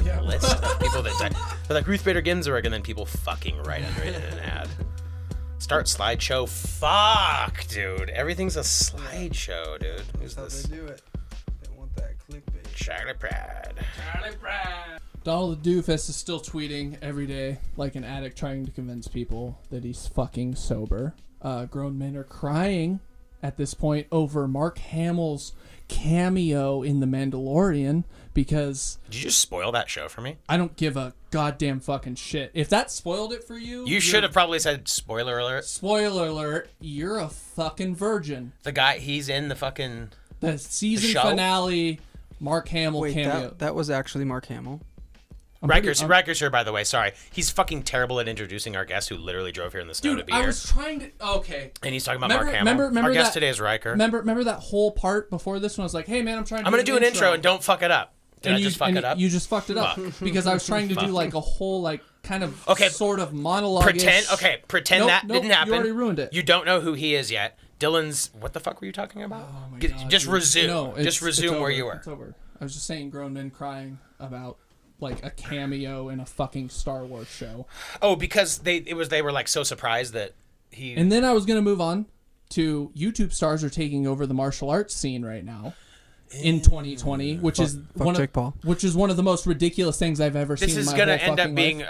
my list of people that died. They're like Ruth Bader Ginsburg, and then people fucking right under it in an ad. Start slideshow. Fuck, dude. Everything's a slideshow, dude. Who's That's this? how they do it. They want that clickbait. Charlie Pride. Charlie Pride. Donald the Doofus is still tweeting every day like an addict trying to convince people that he's fucking sober. Grown men are crying at this point over Mark Hamill's cameo in The Mandalorian because... Did you just spoil that show for me? I don't give a goddamn fucking shit. If that spoiled it for you... You should have probably said spoiler alert. Spoiler alert, you're a fucking virgin. The guy, he's in the fucking... The season show? finale Mark Hamill cameo. That was actually Mark Hamill. Riker's here, by the way. Sorry. He's fucking terrible at introducing our guest who literally drove here in the snow to Dude, be I here. was trying to... Okay. And he's talking about Mark Hamill. Remember our guest that, today is Riker. Remember that whole part before this one? I was like, hey, man, I'm trying to I'm going to do an intro and don't fuck it up. Did I just fuck it up? You just fucked it up. Because I was trying to do like a whole like kind of sort of monologue. Pretend that didn't happen. You already ruined it. You don't know who he is yet. Dylan's... What the fuck were you talking about? Oh my God, just dude. resume. No, just resume where you were. It's over. I was just saying grown men crying about like a cameo in a fucking Star Wars show. Oh, because they were like so surprised that he... And then I was going to move on to YouTube stars are taking over the martial arts scene right now in 2020, which is one of the most ridiculous things I've ever seen. This is going to end up being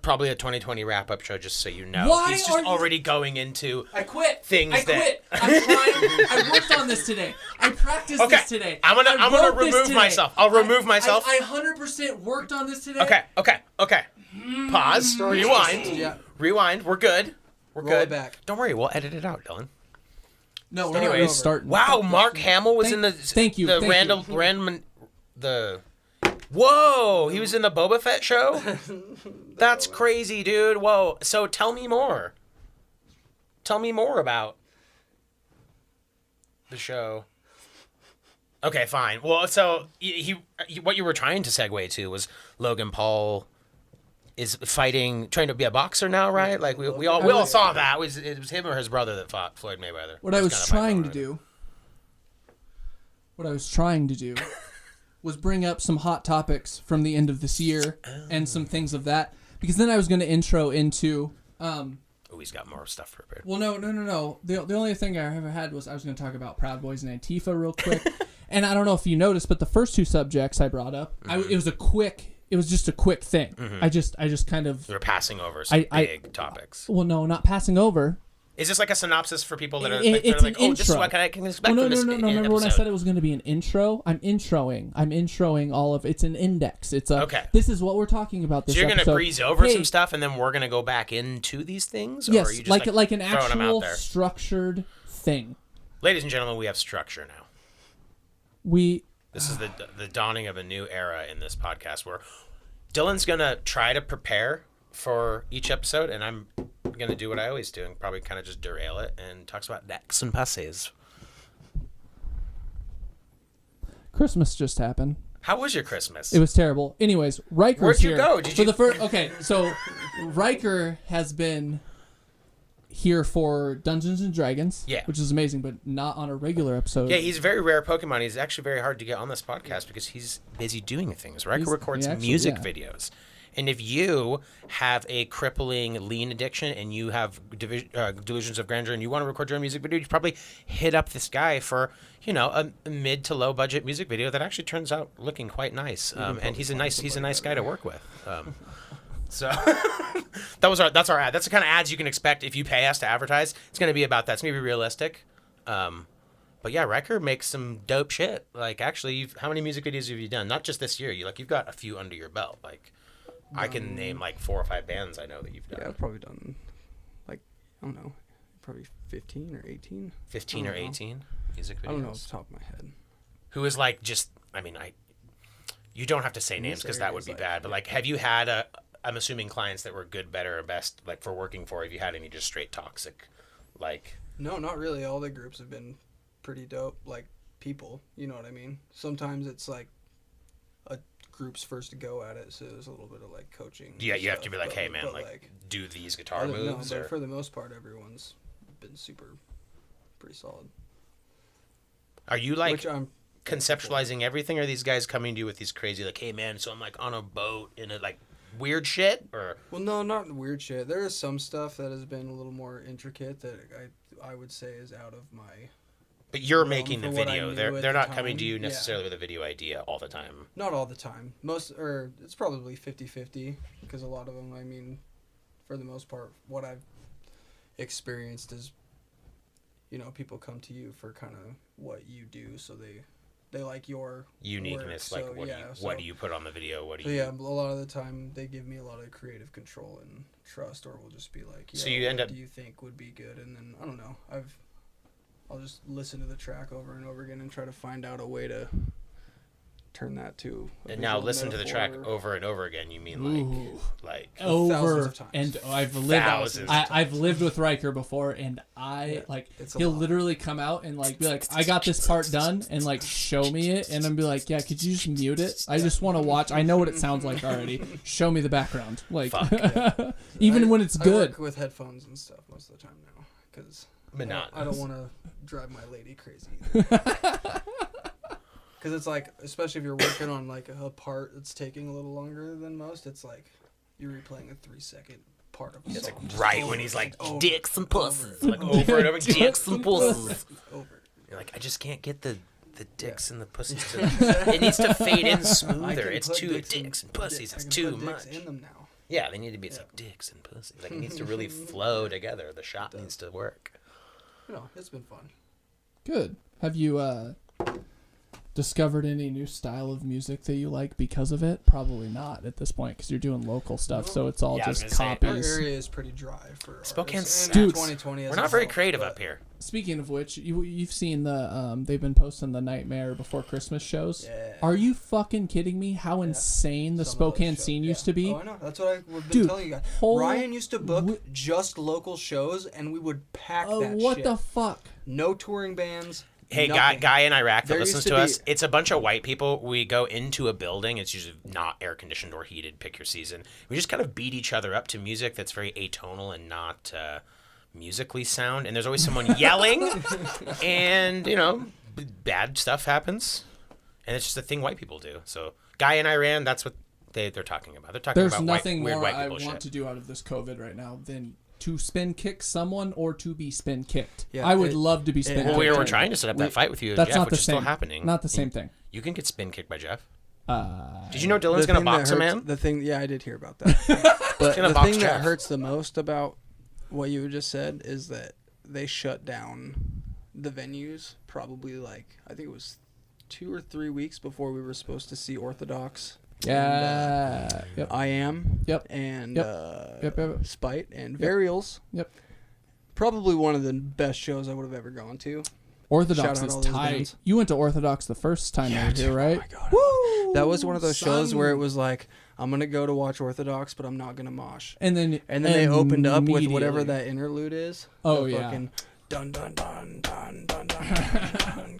probably a 2020 wrap-up show, just so you know. Why He's just already going into I quit. things I quit. I'm trying. I worked on this today. I practiced this today. I'm gonna remove myself. I'll remove myself. I 100% worked on this today. Okay. Pause. Rewind. Yeah. Rewind. We're good. Roll it back. Don't worry. We'll edit it out, Dylan. No, we're Anyways, not starting. Wow, Mark Hamill was in the... Thank you. Whoa, he was in the Boba Fett show? That's crazy, dude. Whoa. So tell me more. Tell me more about the show. Okay, fine. Well, so he what you were trying to segue to was Logan Paul is trying to be a boxer now, right? Like we all saw that. It was him or his brother that fought Floyd Mayweather. What I was trying to do was bring up some hot topics from the end of this year and some things of that, because then I was going to intro into... he's got more stuff prepared. Well, no. The only thing I ever had was I was going to talk about Proud Boys and Antifa real quick. And I don't know if you noticed, but the first two subjects I brought up, it was just a quick thing. Mm-hmm. I just kind of... We're passing over some big topics. Well, no, not passing over. Is this like a synopsis for people that are it's like, an intro. This is what I can expect from this No. Remember episode. when I said it was going to be an intro? I'm introing all of... It's an index. It's a... Okay. This is what we're talking about this So you're going to episode. breeze over some stuff, and then we're going to go back into these things? Yes, or are you just like an actual there? structured thing. Ladies and gentlemen, we have structure now. This is the dawning of a new era in this podcast where Dylan's going to try to prepare for each episode, and I'm going to do what I always do and probably kind of just derail it and talks about decks and passes. Christmas just happened. How was your Christmas? It was terrible. Anyways, Riker's Where'd you here. go? So Riker has been here for Dungeons and Dragons, which is amazing, but not on a regular episode. Yeah, he's a very rare Pokemon. He's actually very hard to get on this podcast because he's busy doing things. Riker records music videos. And if you have a crippling lean addiction and you have delusions of grandeur and you want to record your own music video, you probably hit up this guy for, a mid to low budget music video that actually turns out looking quite nice. And he's a nice guy to work with. So that's our ad. That's the kind of ads you can expect if you pay us to advertise. It's going to be about that. It's going to be realistic. But yeah, Riker makes some dope shit. Like, actually, how many music videos have you done? Not just this year. You've got a few under your belt. Like, I can name like 4 or 5 bands I know that you've done. Yeah, I've probably done, I don't know, probably 15 or 18. 15 or 18 music videos? I don't know off the top of my head. Who is you don't have to say names because that would be bad, but have you had I'm assuming clients that were good, better, or best, for working for, have you had any just straight toxic, No, not really. All the groups have been pretty dope, people, you know what I mean? Sometimes it's a group's first to go at it, so there's a little bit of coaching. Yeah, you have to be hey man, do these guitar moves. No, but for the most part, everyone's been pretty solid. Are you Which I'm conceptualizing everything, or are these guys coming to you with these crazy, like, hey, man, so I'm, like, on a boat in a, like, weird shit? Or Well, no, not weird shit. There is some stuff that has been a little more intricate that I would say is out of my... But you're realm making the for what I video. knew They're at not the coming to time. you necessarily with a video idea all the time. Not all the time. It's probably 50-50, because a lot of them, I mean, for the most part, what I've experienced is, you know, people come to you for kind of what you do, so they like your uniqueness, work, like so, what do you put on the video? What do so you? yeah, a lot of the time they give me a lot of creative control and trust, or we'll just be like, so you end what up. do you think would be good? And then I don't know. I'll just listen to the track over and over again and try to find out a way to turn that to. And now listen to the track over and over again. You mean like over of times. and I've lived with Riker before, and he'll literally come out and like be like, I got this part done, and like show me it, and I'm be like, yeah, could you just mute it? I just want to watch. I know what it sounds like already. Show me the background, like even when it's good. I work with headphones and stuff most of the time now because I don't want to drive my lady crazy. Because it's like, especially if you're working on like a part that's taking a little longer than most, it's like you're replaying a 3-second part of a song. It's like when he's like dicks and pussies, like over and over, dicks and pussies. Over. You're like, I just can't get the dicks and the pussies to. It needs to fade in smoother. It's too dicks and pussies. It's too much. In them now. Yeah, they need to be. It's like dicks and pussies. Like it needs to really flow together. The shot needs to work. No, it's been fun. Good. Have you discovered any new style of music that you like because of it? Probably not at this point because you're doing local stuff, so it's all just copies. Our area is pretty dry for Spokane. Dude, 2020. We're not very creative up here. Speaking of which, you've seen the they've been posting the Nightmare Before Christmas shows. Yeah. Are you fucking kidding me? How insane the Spokane scene used to be. Oh, I know. That's what I've been telling you guys. Ryan used to book just local shows, and we would pack that what shit. the fuck? No touring bands. Hey, nothing. guy in Iraq that There listens used to to us, be- it's a bunch of white people. We go into a building. It's usually not air conditioned or heated. Pick your season. We just kind of beat each other up to music that's very atonal and not musically sound. And there's always someone yelling, and bad stuff happens. And it's just a thing white people do. So, guy in Iran, that's what they're talking about. They're talking There's about nothing weird more white I people want shit. to do out of this COVID right now than to spin kick someone or to be spin kicked. Yeah, I would love to be spin kicked. Well, we were trying to set up that fight with you and That's Jeff, not the which is same. still happening. Not the same thing. You can get spin kicked by Jeff. Did you know Dylan's going to box a man? Yeah, I did hear about that. But gonna the box thing Jeff. that hurts the most about what you just said is that they shut down the venues probably like, I think it was 2 or 3 weeks before we were supposed to see Orthodox. Yeah. And, Yep. I Am. Yep. And Yep. Spite and Burials. Yep. Probably one of the best shows I would have ever gone to. Orthodox Shout out is all those tight. bands. You went to Orthodox the first time you were here, right? Oh my God. Woo! That was one of those shows where it Son. was like, I'm going to go to watch Orthodox, but I'm not going to mosh. And then they opened up with whatever immediately. that interlude is. Oh, The yeah. fucking dun dun dun dun dun dun dun.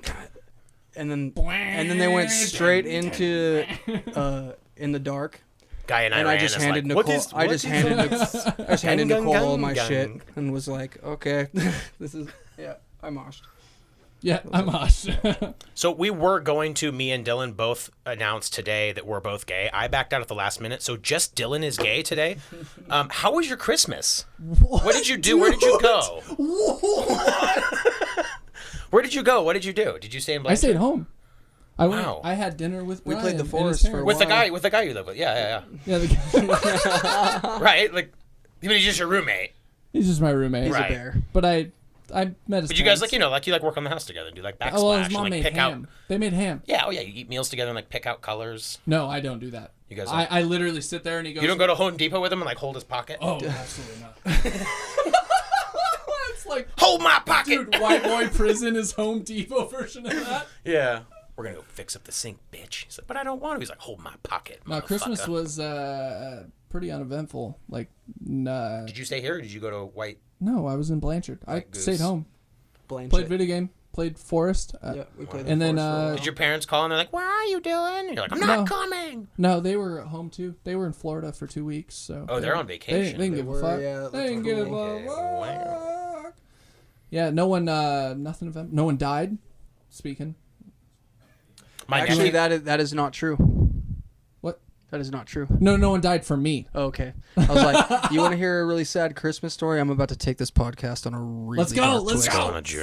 And then they went straight into In the Dark. Guy in Iran And I just is handed like, Nicole. I just handed Nicole all my shit gang. and was like, okay, this is I moshed. Yeah, I'm Osh. So we were going to, me and Dylan both announced today that we're both gay. I backed out at the last minute, so just Dylan is gay today. How was your Christmas? What did you do? Where did you go? Where did you go? What did you do? Did you stay in I Blanchard? stayed home. I went. Wow. I had dinner with We Brian played the and Forest his for a parents. With the guy you live with. Yeah. Yeah, the guy. Right? Like, he's just your roommate. He's just my roommate. He's Right. a bear. But I met his But you guys parents. you work on the house together and do like backsplash Oh, well, his and mom like made pick ham. out. They made ham. Yeah, you eat meals together and like pick out colors. No, I don't do that. You guys I literally sit there and he goes. You don't go to Home Depot with him and like hold his pocket? Oh, absolutely not. It's like, Hold my pocket! dude, White Boy Prison is Home Depot version of that. Yeah. We're gonna go fix up the sink, bitch. He's like, but I don't want to. He's like, hold my pocket. No, Christmas motherfucker." was pretty uneventful. Like, Did you stay here or did you go to White? no, I was in Blanchard. I White Goose. stayed home. Played Played video game. Played Forest. Yeah, we played and the then, Forest for a while. Did your parents call and they're like, where are you doing? And you're like, I'm not coming. No, they were at home too. They were in Florida for 2 weeks. So Oh, they're on They vacation. didn't give a were, fuck. yeah, it They looked didn't give a cool. Okay, wow. fuck. Yeah, no one. Nothing. No one died. Speaking. Actually, that is not true. What? That is not true. No one died from me. Oh, okay. I was like, you want to hear a really sad Christmas story? I'm about to take this podcast on a really Let's dark go. twist.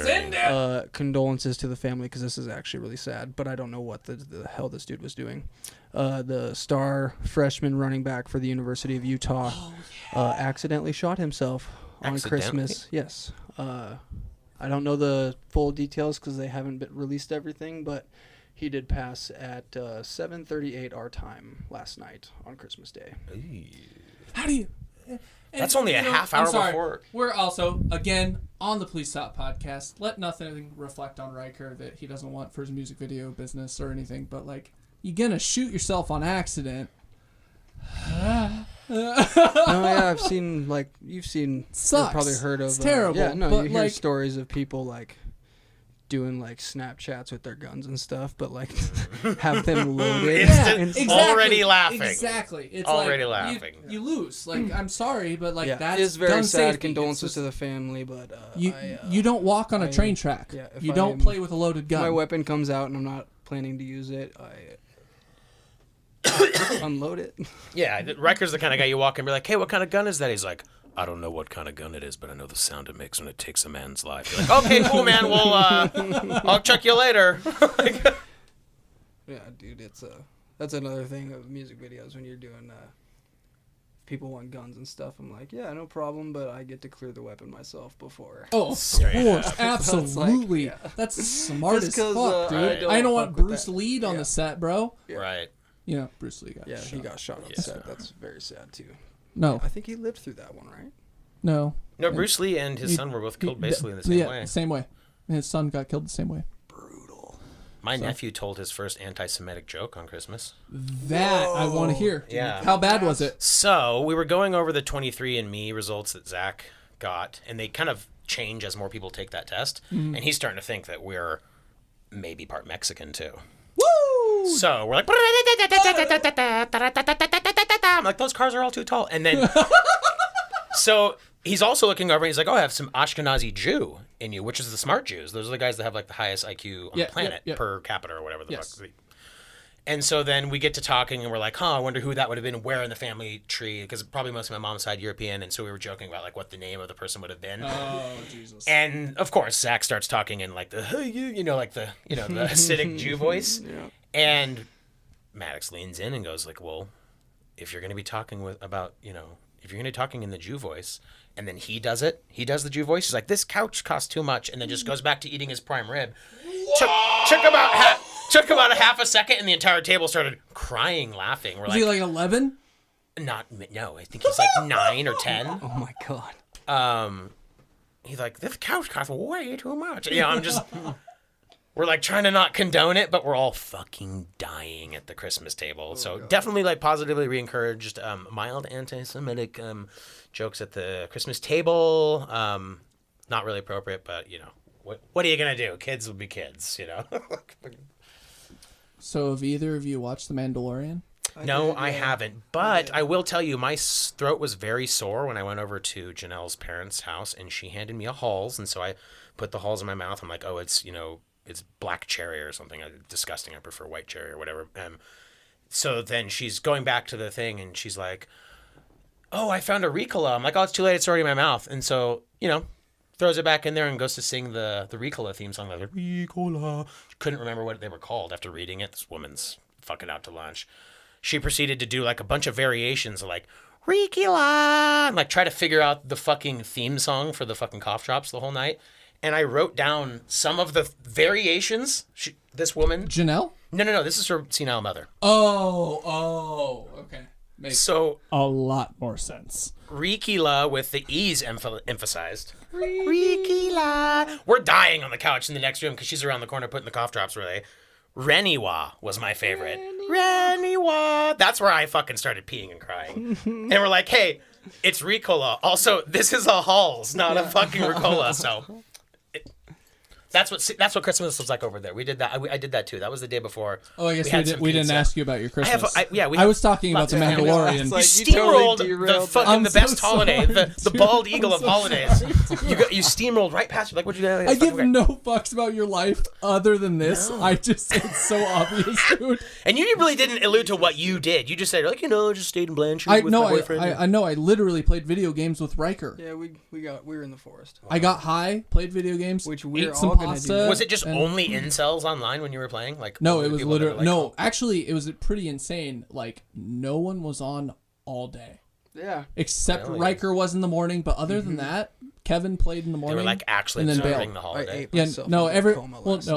Send it. Condolences to the family because this is actually really sad, but I don't know what the hell this dude was doing. The star freshman running back for the University of Utah accidentally shot himself on Christmas. Yes. I don't know the full details because they haven't released everything, but he did pass at 7:38 our time last night on Christmas Day. How do you... That's only a half hour before. We're also, again, on the Please Stop podcast. Let nothing reflect on Riker that he doesn't want for his music video business or anything, but, like, you're going to shoot yourself on accident. I've seen, like, you've probably heard of. It's terrible. You hear stories of people, like, doing, like, Snapchats with their guns and stuff, but, like, have them loaded. Exactly. Already laughing. Exactly. It's already like, laughing. You lose. Like, I'm sorry, but, like, that's is very gun sad. safety. Condolences to the family, but you don't walk on a train track. Yeah, you don't play with a loaded gun. If my weapon comes out and I'm not planning to use it, I unload it. Yeah, Riker's the kind of guy you walk in and be like, hey, what kind of gun is that? He's like, I don't know what kind of gun it is, but I know the sound it makes when it takes a man's life. You're like, okay, cool, man. Well, I'll check you later. Yeah, dude, that's another thing of music videos when you're doing people want guns and stuff. I'm like, yeah, no problem, but I get to clear the weapon myself before. Oh, of course, absolutely. That's smart as fuck, dude. I don't want Bruce Lee on the set, bro. Yeah. Right. You know, Bruce Lee got shot. He got shot on set. That's very sad too. No, I think he lived through that one, right? No, Bruce Lee and his son were both killed basically in the same way. Same way. And his son got killed the same way. Brutal. My nephew told his first anti-Semitic joke on Christmas. That I want to hear. Yeah. How bad was it? So we were going over the 23andMe results that Zach got, and they kind of change as more people take that test. Mm-hmm. And he's starting to think that we're maybe part Mexican too. Woo! So we're like, I'm like, those cars are all too tall. And then, so he's also looking over and he's like, oh, I have some Ashkenazi Jew in you, which is the smart Jews. Those are the guys that have like the highest IQ on the planet per capita or whatever the fuck. And so then we get to talking and we're like, I wonder who that would have been where in the family tree, because probably most of my mom's side European. And so we were joking about like what the name of the person would have been. Oh, Jesus. And of course, Zach starts talking in like the, the Hasidic Jew voice. Yeah. And Maddox leans in and goes like, well, if you're going to be talking if you're going to be talking in the Jew voice, and then he does the Jew voice, he's like, this couch costs too much, and then just goes back to eating his prime rib. Took about a half a second, and the entire table started crying, laughing. We're Is he like 11? No, I think he's like 9 or 10. Oh my God. He's like, this couch costs way too much. I'm just... We're like trying to not condone it, but we're all fucking dying at the Christmas table. So definitely like positively re-encouraged mild anti-Semitic jokes at the Christmas table. Not really appropriate, but what are you gonna do? Kids will be kids, So have either of you watched The Mandalorian? I haven't, but I will tell you, my throat was very sore when I went over to Janelle's parents' house, and she handed me a Halls, and so I put the Halls in my mouth. I'm like, oh, it's it's black cherry or something. Disgusting. I prefer white cherry or whatever. So then she's going back to the thing and she's like, oh, I found a Ricola. I'm like, oh, it's too late. It's already in my mouth. And so, throws it back in there and goes to sing the Ricola theme song. Like, Ricola. Couldn't remember what they were called after reading it. This woman's fucking out to lunch. She proceeded to do like a bunch of variations of like, Ricola, and like try to figure out the fucking theme song for the fucking cough drops the whole night. And I wrote down some of the variations. This woman... Janelle? No. This is her senile mother. Oh, okay. Makes so a lot more sense. Ricola with the E's emphasized. Ricola. We're dying on the couch in the next room because she's around the corner putting the cough drops away. Reniwa was my favorite. Reniwa. That's where I fucking started peeing and crying. And we're like, hey, it's Ricola. Also, this is a Halls, not a fucking Ricola, so... That's what Christmas was like over there. We did that. I did that too. That was the day before. Oh, I guess we didn't ask you about your Christmas. I was talking about the Mandalorian. You steamrolled the best holiday, the bald eagle of holidays. You steamrolled right past me. Like, what you? I give no fucks about your life other than this. No. It's so obvious, dude. And you really didn't allude to what you did. You just said, like, just stayed in Blanchard with my boyfriend. I know. I literally played video games with Riker. Yeah, we were in the forest. Wow. I got high, played video games, which we're ate some pasta. Was it just only incels online when you were playing? Like, no, it was literally no. Actually, it was pretty insane. Like, no one was on all day. Yeah. Except Riker was in the morning, but other than that, Kevin played in the morning. They were like actually observing the holiday.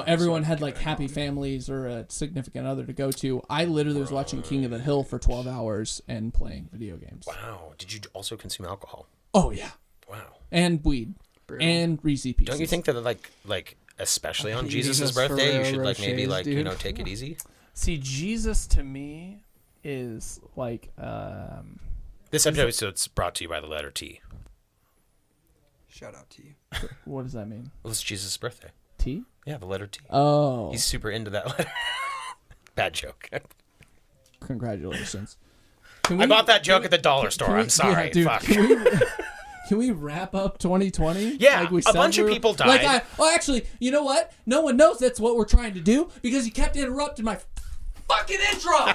Everyone had like happy families or a significant other to go to. I literally was watching King of the Hill for 12 hours and playing video games. Wow. Did you also consume alcohol? Oh yeah. Wow. And weed. Brutal. And Reese Pieces. Don't you think that like especially on Jesus' birthday, you should like maybe like take it easy? See, Jesus to me is like this episode's brought to you by the letter T. Shout out to you. What does that mean? Well, it's Jesus' birthday. T? Yeah, the letter T. Oh. He's super into that letter. Bad joke. Congratulations. I bought that joke at the dollar store. I'm sorry. Dude, fuck. Can we wrap up 2020? Yeah, like we a bunch of people died. Actually, you know what? No one knows that's what we're trying to do because you kept interrupting my fucking intro.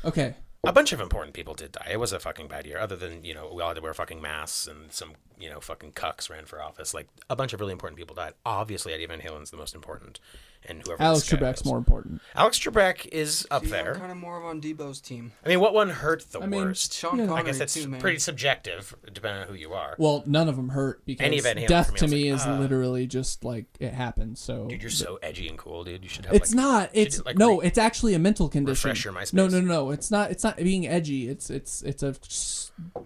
Okay. A bunch of important people did die. It was a fucking bad year. Other than, we all had to wear fucking masks and some, fucking cucks ran for office. Like, a bunch of really important people died. Obviously, Eddie Van Halen's the most important. And whoever Alex Trebek's more important. Alex Trebek is up there. I'm kind of more on Debo's team. I mean, what one hurt the worst? Sean Connery, I guess that's pretty subjective, depending on who you are. Well, none of them hurt because death to me is literally just like it happens. So, dude, you're so edgy and cool, dude. You should have. It's not. It's no. It's actually a mental condition. Refresh your MySpace. No. It's not. It's not being edgy. It's a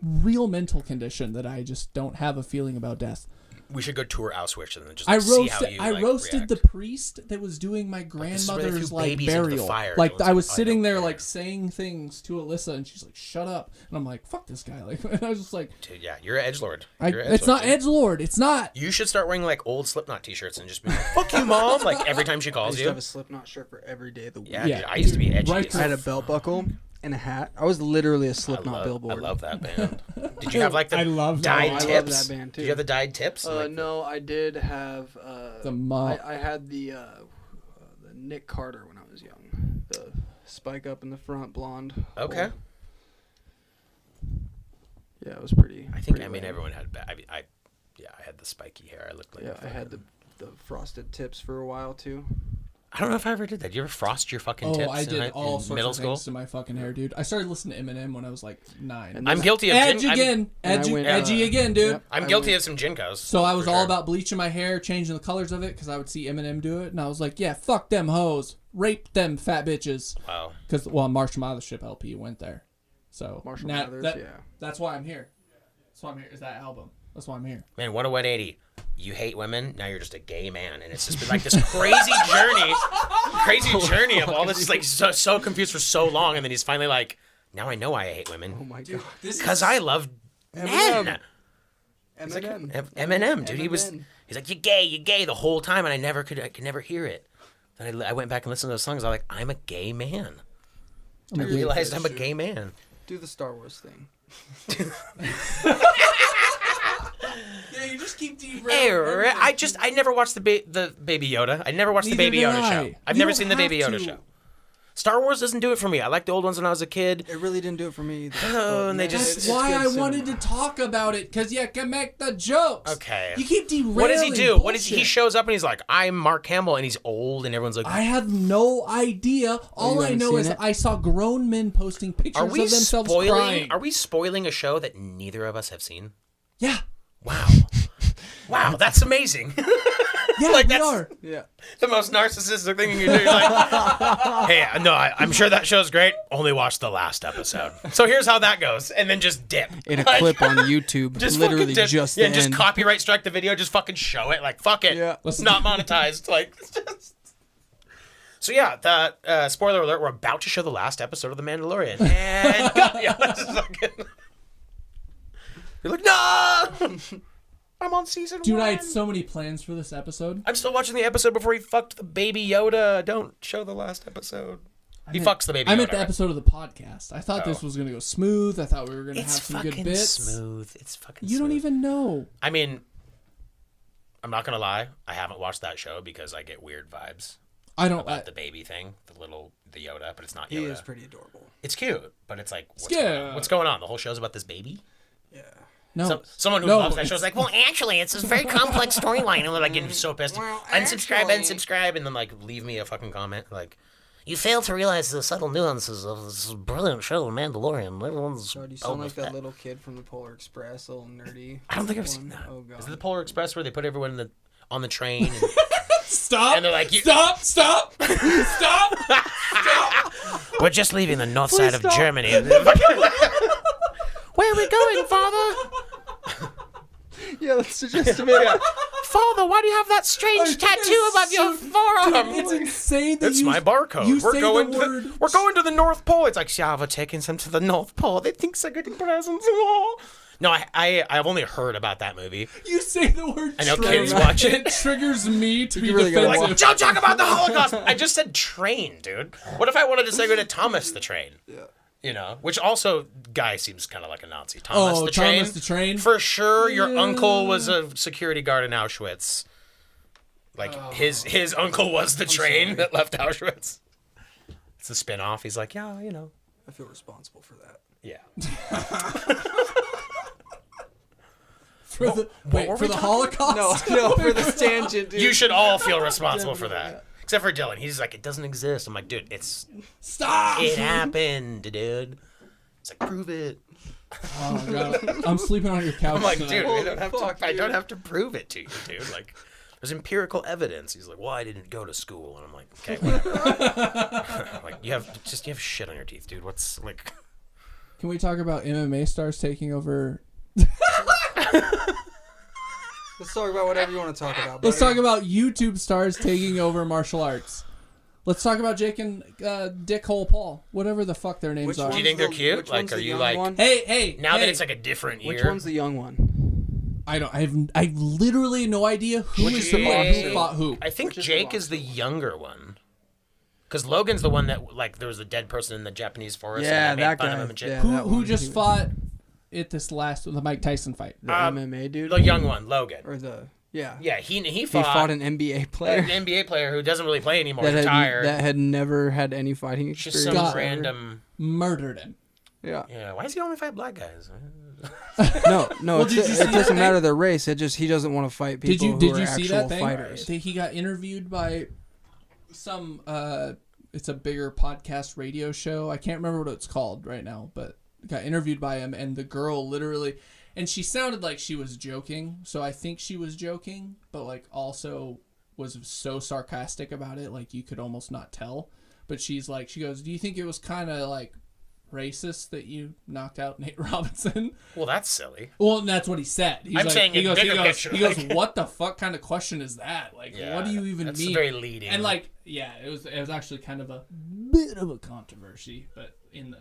real mental condition that I just don't have a feeling about death. We should go tour Auschwitz and then just see how you I roasted react. the priest that was doing my grandmother's burial. Like I was sitting there like saying things to Alyssa and she's like, "Shut up!" And I'm like, "Fuck this guy!" Like and I was just like, "Dude, yeah, you're an edgelord. It's not edgelord. It's not." You should start wearing like old Slipknot t-shirts and just be like, "Fuck you, mom!" Like every time she calls you. I used to have a Slipknot shirt for every day of the week. Yeah, dude, I used to be edgy. I had a belt buckle and a hat. I was literally a Slipknot billboard. I love that band. Did you have like the dyed tips? I love that band too. Did you have the dyed tips? No, I did have the mop. I had the Nick Carter when I was young. The spike up in the front, blonde. Okay. Old. Yeah, it was pretty. I think pretty everyone had bad. I had the spiky hair. I looked like I had the frosted tips for a while too. I don't know if I ever did that. Did you ever frost your fucking tips? I did all sorts middle of school? things to my fucking hair, dude. I started listening to Eminem when I was like 9. I'm guilty of edgy again, dude. Yep, I'm guilty of some Jinkos. So I was all about bleaching my hair, changing the colors of it, because I would see Eminem do it, and I was like, yeah, fuck them hoes, rape them fat bitches. Wow. Because Marshall Mothership LP went there, so Marshall Mathers, that's why I'm here. That's why I'm here. Is that album? That's why I'm here. Man, what a 180. You hate women, now you're just a gay man. And it's just been like this crazy journey of all this. He's like so confused for so long. And then he's finally like, now I know I hate women. Oh my God. Because I love men. Eminem, dude. He's like, you're gay the whole time. And I could never hear it. Then I went back and listened to those songs. I was like, I'm a gay man. I realized I'm a gay man. Do the Star Wars thing. Yeah, you just keep derailing. I never watched the Baby Yoda. I never watched the Baby Yoda show. I've never seen the Baby Yoda show. Star Wars doesn't do it for me. I liked the old ones when I was a kid. It really didn't do it for me either. And they just... That's why I wanted to talk about it, because you can make the jokes. Okay. You keep derailing. What does he do? Bullshit. He shows up and he's like, I'm Mark Hamill, and he's old, and everyone's like... I have no idea. All I know is I saw grown men posting pictures of themselves crying. Are we spoiling a show that neither of us have seen? Yeah. Wow, that's amazing. Yeah, like, we are. Yeah. The most narcissistic thing you can do. You're like, hey, no, I'm sure that show's great. Only watch the last episode. So here's how that goes. And then just dip. In a clip on YouTube. Just literally just the end. Just copyright strike the video. Just fucking show it. Like, fuck it. Yeah. It's not monetized. Like, So yeah, that spoiler alert, we're about to show the last episode of The Mandalorian. And yeah, that's just fucking... You're like, no! I'm on season 1. Dude, I had so many plans for this episode. I'm still watching the episode before he fucked the baby Yoda. Don't show the last episode. He fucks the baby Yoda. I meant the episode of the podcast. I thought this was going to go smooth. I thought we were going to have some good bits. Smooth. It's fucking You smooth. don't even know. I mean, I'm not going to lie. I haven't watched that show because I get weird vibes. I don't. About the baby thing, the Yoda, but it's not Yoda. He is pretty adorable. It's cute, but it's like, what's going on? The whole show's about this baby? Yeah. No. Someone who loves that show is like, well, actually, it's a very complex storyline. And they're like getting so pissed. Well, unsubscribe, and then like leave me a fucking comment. Like, you fail to realize the subtle nuances of this brilliant show, The Mandalorian. Everyone's. God, you sound like that little kid from the Polar Express, a little nerdy. I don't think I've seen that. Oh, God. Is it the Polar Express where they put everyone on the train? And, Stop. and they're like, Stop. We're just leaving the north side of Germany. Where are we going, Father? Yeah, that's just a minute. Father, why do you have that strange tattoo above your forearm? Dude, it's insane that It's my barcode. We're going to the North Pole. It's like, yeah, we're taking them to the North Pole. They think they're getting presents. No, I've only heard about that movie. You say the word I know trigger, kids watch it. It triggers me to be really gotta defensive. Like, don't talk about the Holocaust. I just said train, dude. What if I wanted to say go to Thomas the Train? Yeah. You know, which also, guy seems kind of like a Nazi. Thomas the Train. Thomas the Train? For sure, your uncle was a security guard in Auschwitz. Like, his uncle was the train that left Auschwitz. It's a spin-off. He's like, yeah, you know. I feel responsible for that. Yeah. For the Holocaust? No, for this tangent, dude. You should all feel responsible for that. Except for Dylan. He's like, it doesn't exist. I'm like, dude, Stop! it happened, dude. It's like, prove it. Oh, God. I'm sleeping on your couch I'm like, tonight. dude, I don't have to prove it to you, dude. Like, there's empirical evidence. He's like, well, I didn't go to school. And I'm like, okay, whatever. Like, you have shit on your teeth, dude. What's, like... Can we talk about MMA stars taking over... Let's talk about whatever you want to talk about. Let's talk about YouTube stars taking over martial arts. Let's talk about Jake and Dickhole Paul. Whatever the fuck their names are. Do you think they're cute? Like, are you like... One? Hey! Now that it's like a different year... Which one's the young one? I have literally no idea who is who and who fought who. I think Jake is the younger one. Because Logan's the one that, like, there was a dead person in the Japanese forest. Yeah, and they made that fun guy. of him and shit. Yeah. Who just fought at this the Mike Tyson fight? The MMA dude? The young one, Logan. Or the... Yeah. Yeah, he He fought an NBA player. An NBA player who doesn't really play anymore. Retired. That had never had any fighting Just experience. some random... Murdered him. Yeah. Yeah, why does he only fight black guys? No, Well, did you see it that doesn't thing? matter the race. It just he doesn't want to fight people Did who you are see actual that thing? fighters. He got interviewed by some it's a bigger podcast radio show. I can't remember what it's called right now, but got interviewed by him, and the girl literally, and she sounded like she was joking, so I think she was joking, but like also was so sarcastic about it, like you could almost not tell. But she goes, do you think it was kind of like racist that you knocked out Nate Robinson? Well, that's silly. Well, and that's what he said. I'm saying in bigger picture. He goes, what the fuck kind of question is that? Like, what do you even that's mean? Very leading. And like, yeah, it was actually kind of a bit of a controversy, but in the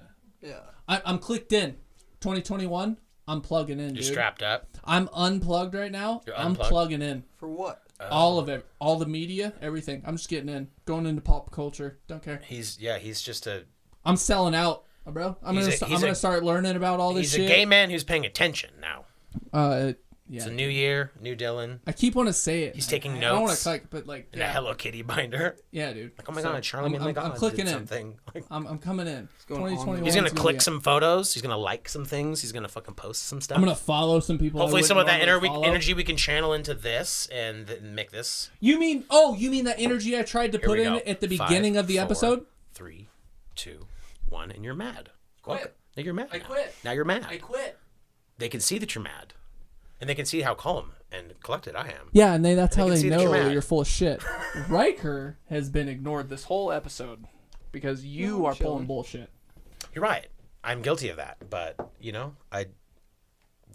I'm clicked in. 2021, I'm plugging in. You're dude. strapped up. I'm unplugged right now. You're I'm unplugged? plugging in. For what? All of it, all the media, everything. I'm just getting in, going into pop culture. Don't care. He's just a... I'm selling out, bro. I'm gonna start learning about all this shit. He's a gay man who's paying attention now. Yeah. It's a new year, new Dylan. I keep wanting to say it. He's taking notes. I don't want to click, but like In a Hello Kitty binder. Yeah, dude. Like, oh my god, Charlamagne Tha God I'm clicking did in. something. Like, I'm coming in. 2021. he's gonna click some photos. He's gonna like some things. He's gonna fucking post some stuff. I'm gonna follow some people. Hopefully, some of that follow. energy we can channel into this and make this. You mean that energy I tried to Here put we in go. at the 5, beginning of the 4, episode? 3, 2, 1, and you're mad. Quit. Now you're mad. I now. quit. Now you're mad. I quit. They can see that you're mad, and they can see how calm and collected I am. Yeah, and that's how can they see that know you're mad. you're full of shit. Riker has been ignored this whole episode because you are pulling bullshit. You're right. I'm guilty of that, but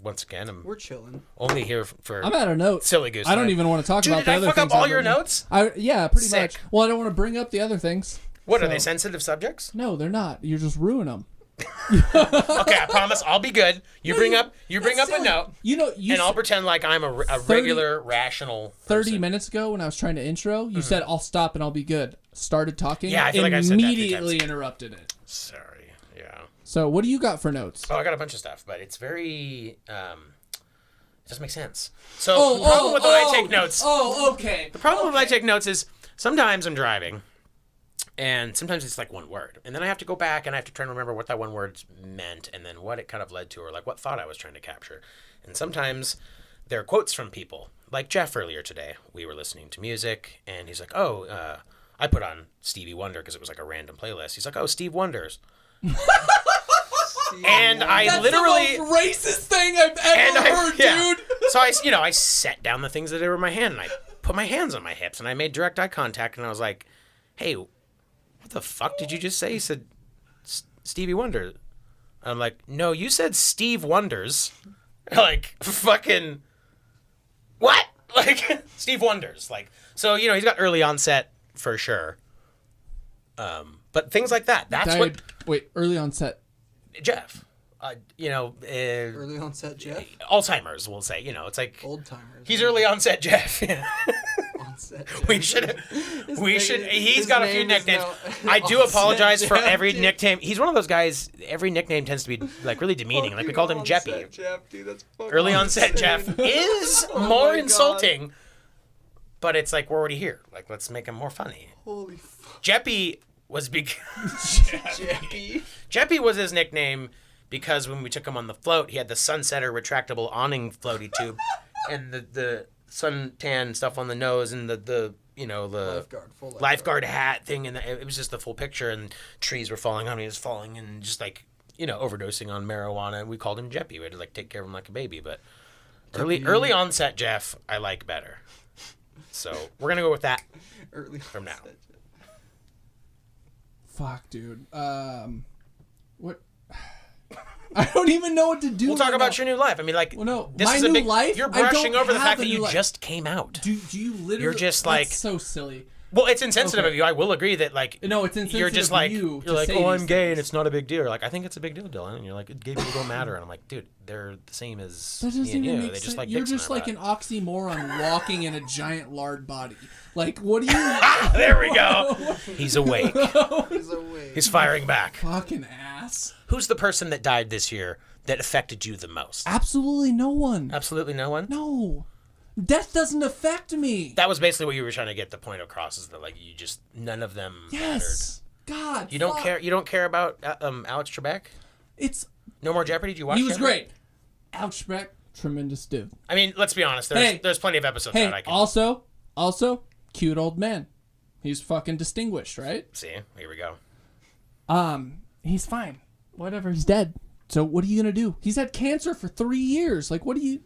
We're chilling. only here for. I'm out of notes. Silly goose. I don't even want to talk Dude, about did the I other fuck things. up all I've your written. notes? Yeah, pretty Sick. much. Well, I don't want to bring up the other things. What are So- they sensitive subjects? No, they're not. You're just ruining them. Okay, I promise I'll be good. You bring up a note, and I'll pretend like I'm a regular, rational 30 minutes ago when I was trying to intro, you said, I'll stop and I'll be good. Started talking. Yeah, I feel like I said that 3 times. Immediately interrupted it. Sorry, yeah. So what do you got for notes? Oh, I got a bunch of stuff, but it's very, it doesn't make sense. So the problem with when I take notes. Oh, okay. The problem when I take notes is sometimes I'm driving. And sometimes it's like one word. And then I have to go back and I have to try and remember what that one word meant and then what it kind of led to or like what thought I was trying to capture. And sometimes there are quotes from people. Like Jeff earlier today. We were listening to music and he's like, I put on Stevie Wonder because it was like a random playlist. He's like, Steve Wonders. And I literally... That's the most racist thing I've ever heard, dude. So I set down the things that were in my hand and I put my hands on my hips and I made direct eye contact and I was like, hey... what the fuck did you just say? He said, Stevie Wonder. I'm like, no, you said Steve Wonders. Like, fucking, what? Like, Steve Wonders. Like, so, he's got early onset for sure. But things like that. That's Wait, early onset. Jeff. Early onset Jeff? Alzheimer's, we'll say. It's like. Old timers. He's early onset Jeff. We should. He's got a few nicknames. I do apologize for every nickname. He's one of those guys. Every nickname tends to be like really demeaning. Like we called him Jeppy. Early onset Jeff is more insulting, but it's like we're already here. Like let's make him more funny. Holy fuck. Jeppy was big. Jeppy was his nickname because when we took him on the float, he had the Sunsetter retractable awning floaty tube, and the suntan stuff on the nose and the lifeguard hat thing, and it was just the full picture, and trees were falling on him. He was falling and just like overdosing on marijuana, and we called him Jeppy. We had to like take care of him like a baby, but early onset Jeff I like better, so we're gonna go with that from now. Fuck, dude. What? I don't even know what to do. We'll talk about your new life. I mean, like, this my is a new big life. You're brushing over the fact that you just came out. Do you literally? You're just like that's so silly. Well, it's insensitive of you. I will agree that like no, it's insensitive. You're just like you're like, oh, I'm gay and it's not a big deal. You're like, I think it's a big deal, Dylan. And you're like, gay people don't matter. And I'm like, dude, they're the same as me and you. They just like you're dicks just in like their an oxymoron walking in a giant lard body. Like, what do you? There we go. He's awake. He's awake. He's firing back. Fucking ass. Who's the person that died this year that affected you the most? Absolutely no one. Absolutely no one? No. Death doesn't affect me. That was basically what you were trying to get the point across, is that like you just none of them mattered. God. You don't care. You don't care about Alex Trebek? It's No More Jeopardy. Did you watch? He was great. Alex Trebek, tremendous dude. I mean, let's be honest. There's plenty of episodes that I can. Also, cute old man. He's fucking distinguished, right? See, here we go. He's fine. Whatever. He's dead. So what are you gonna do? He's had cancer for 3 years. Like, what do you?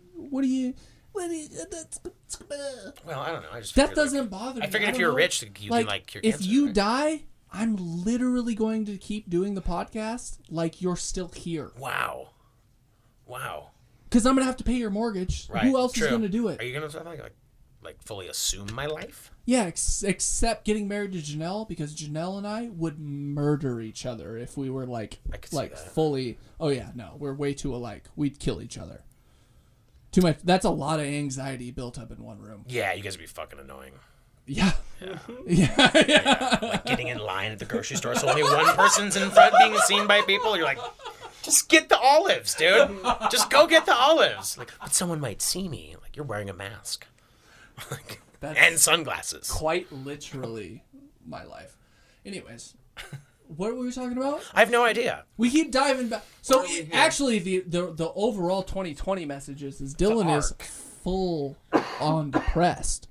Well, I don't know. I just Death doesn't bother me. I figured if you're rich, you can like cure cancer. If you die, I'm literally going to keep doing the podcast like you're still here. Wow. Because I'm gonna have to pay your mortgage. Right. Who else True. is gonna do it? Are you gonna like fully assume my life? Yeah, except getting married to Janelle, because Janelle and I would murder each other if we were like fully. Oh yeah, no, we're way too alike. We'd kill each other. Too much. That's a lot of anxiety built up in one room. Yeah, you guys would be fucking annoying. Yeah. Yeah. Like getting in line at the grocery store, so only one person's in front being seen by people. You're like, just get the olives, dude. Just go get the olives. Like, but someone might see me. Like, you're wearing a mask. Like, and sunglasses. Quite literally my life. Anyways, what were we talking about? I have no idea. We keep diving back. So actually, the overall 2020 messages is Dylan is full on depressed.